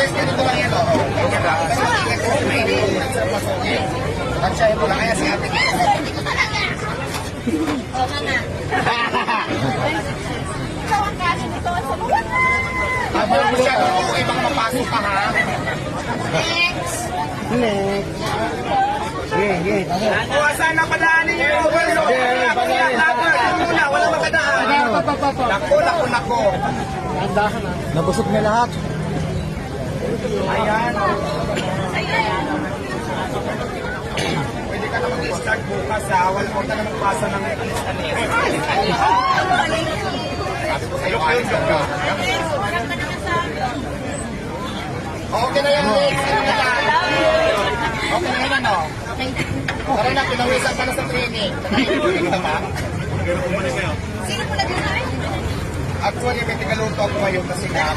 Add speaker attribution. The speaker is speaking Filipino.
Speaker 1: Yes, ganito lang yan, oh. Tansya ito lang, kaya si ate.
Speaker 2: Oo nga. Ikaw ang kasi dito sa mga.
Speaker 1: Tama mo siya, kung ibang mapasok ka, ha?
Speaker 2: Next.
Speaker 1: Buwasan na padaanin niyo yung overload. Muna, wala makadaan. Nako.
Speaker 3: Nabusog na lahat.
Speaker 1: Ayan. Pwede ka na mag-start bukas, ha? Wala mo ka na magpasa ng alis-alis. Sabi ko sa'yo, ayos ka. Okay na yan, Lex. Okay na yan, ano? Tara na, pinawisan ka na sa training.
Speaker 2: Sino po nag-uwi?
Speaker 1: Actually, may tigaluto ako ngayon kasi nga.